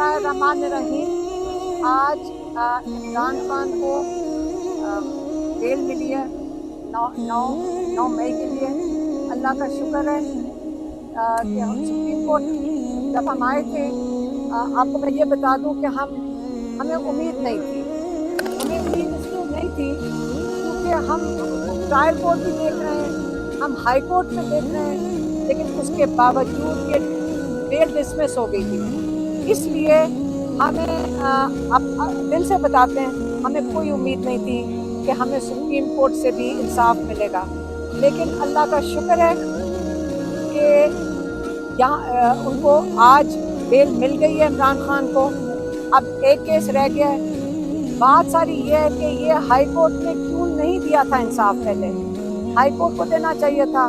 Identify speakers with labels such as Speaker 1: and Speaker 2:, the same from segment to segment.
Speaker 1: बिस्मिल्लाहिर्रहमानिर्रहीम। आज इमरान खान को बेल मिली है 9 मई के लिए। अल्लाह का शुक्र है कि हम सुप्रीम कोर्ट जब हम आए थे, आपको मैं ये बता दूं कि हमें उम्मीद नहीं थी। हमें उम्मीद इसलिए नहीं थी क्योंकि हम ट्रायल कोर्ट भी देख रहे हैं, हम हाई कोर्ट में देख रहे हैं, लेकिन उसके बावजूद ये बेल डिसमिस हो गई थी। इसलिए हमें अब दिल से बताते हैं, हमें कोई उम्मीद नहीं थी कि हमें सुप्रीम कोर्ट से भी इंसाफ मिलेगा। लेकिन अल्लाह का शुक्र है कि यहाँ उनको आज बेल मिल गई है इमरान खान को। अब एक केस रह गया है। बात सारी ये है कि ये हाई कोर्ट ने क्यों नहीं दिया था इंसाफ। पहले हाई कोर्ट को देना चाहिए था।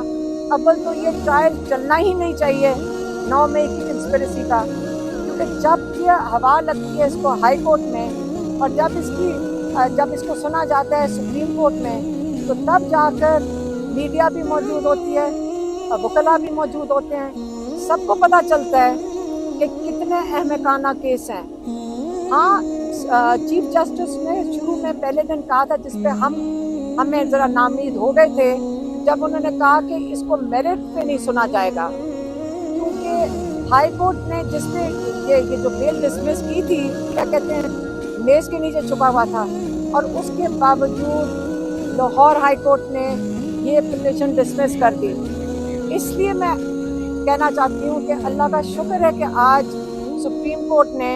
Speaker 1: अव्वल तो ये ट्रायल चलना ही नहीं चाहिए 9 मई की कंस्पिरेसी का, क्योंकि जब ये हवा लगती है इसको हाई कोर्ट में और जब इसको सुना जाता है सुप्रीम कोर्ट में, तो तब जाकर मीडिया भी मौजूद होती है, वकला भी मौजूद होते हैं, सबको पता चलता है कि कितने अहमकाना केस हैं। हाँ, चीफ जस्टिस ने शुरू में पहले दिन कहा था, जिस पे हमें ज़रा नाउम्मीद हो गए थे, जब उन्होंने कहा कि इसको मेरिट पे नहीं सुना जाएगा, क्योंकि हाई कोर्ट ने जिस पे ये जो बेल डिसमिस की थी, क्या कहते हैं, मेज़ के नीचे छुपा हुआ था, और उसके बावजूद लाहौर हाई कोर्ट ने ये पिटीशन डिसमिस कर दी। इसलिए मैं कहना चाहती हूँ कि अल्लाह का शुक्र है कि आज सुप्रीम कोर्ट ने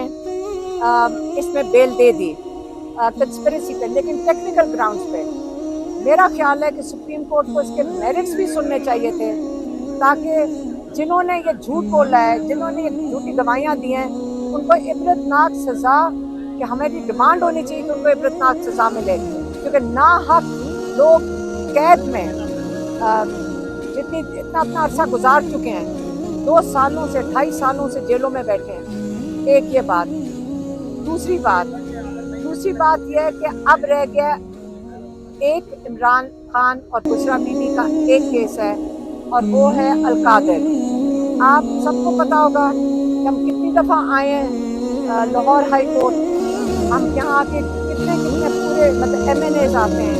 Speaker 1: इसमें बेल दे दी कंस्पिरेसी पे, लेकिन टेक्निकल ग्राउंड्स पे। मेरा ख्याल है कि सुप्रीम कोर्ट को इसके मेरिट्स भी सुनने चाहिए थे, ताकि जिन्होंने ये झूठ बोला है, जिन्होंने ये झूठी गवाहियाँ दी हैं, उनको इबरतनाक सज़ा, कि हमारी डिमांड होनी चाहिए कि उनको इबरतनाक सज़ा मिले, क्योंकि नाहक लोग कैद में इतना अरसा गुजार चुके हैं, 2 सालों से 2.5 सालों से जेलों में बैठे हैं। एक ये बात। दूसरी बात यह है कि अब रह गया एक इमरान खान और बुशरा बीबी का एक केस है, और वो है अल-कादिर। आप सबको पता होगा कि हम कितनी दफ़ा आए हैं लाहौर हाई कोर्ट। हम यहाँ आके कितने पूरे मतलब MNAs आते हैं,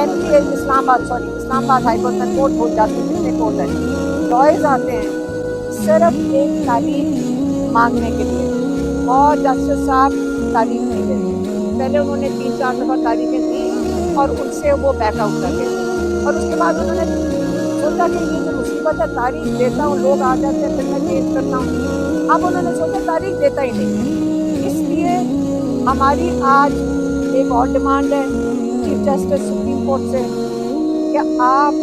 Speaker 1: MPAs इस्लामाबाद हाई कोर्ट में कोर्ट हो जाती है, कितने कोर्ट है, लॉयर्स आते हैं सिर्फ एक तारीख मांगने के लिए, और जस्टिस साहब तारीख नहीं देते। पहले उन्होंने 3-4 दफ़ा तारीखें दी और उनसे वो बैकआउट कर गए, और उसके बाद उन्होंने सोचा कि ये जो मुसीबत है, तारीख देता हूँ, लोग आ जाते हैं, फिर मैं चेंज करता हूँ। अब उन्होंने सोचा तारीख देता ही नहीं। इसलिए हमारी आज एक और डिमांड है चीफ जस्टिस सुप्रीम कोर्ट से कि आप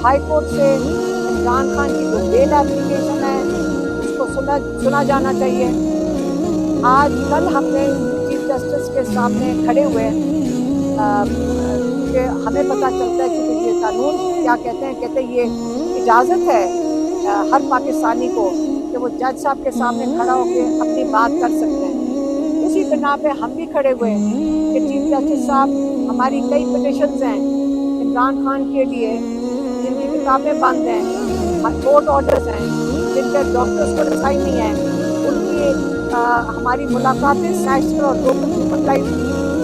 Speaker 1: हाई कोर्ट से इमरान खान की जो बेल एप्लीकेशन है उसको सुना जाना चाहिए। आज कल हमने चीफ जस्टिस के सामने खड़े हुए कि हमें पता चलता है कि ये कानून क्या कहते हैं ये इजाज़त है हर पाकिस्तानी को कि वो जज साहब के सामने खड़ा होकर अपनी बात कर सकते हैं। उसी बिना पे हम भी खड़े हुए हैं कि चीफ जस्टिस साहब, हमारी कई पिटिशन्स हैं इमरान खान के लिए, जिनकी किताबें बंद हैं, कोर्ट ऑर्डर्स हैं, जिनके डॉक्टर्स को रसाई नहीं है, उनकी हमारी मुलाकातें नेशनल और लोकल ह्यूमन राइट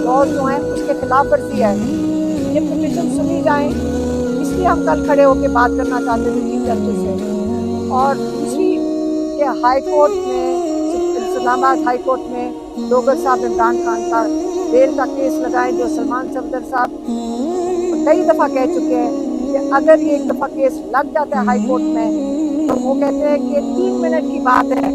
Speaker 1: लॉज जो हैं उसके खिलाफ वर्जी है। ये पिटिशन सुनी जाएँ, इसलिए हम कल खड़े होकर बात करना चाहते थे चीफ जस्टिस से। और दूसरी कि हाई कोर्ट में, इस्लामाबाद हाई कोर्ट में लोगर साहब इमरान खान का बेल का केस लगाएं, जो सलमान सफदर साहब कई दफ़ा कह चुके हैं कि अगर ये एक दफ़ा केस लग जाता है हाई कोर्ट में, तो वो कहते हैं कि 3 मिनट की बात है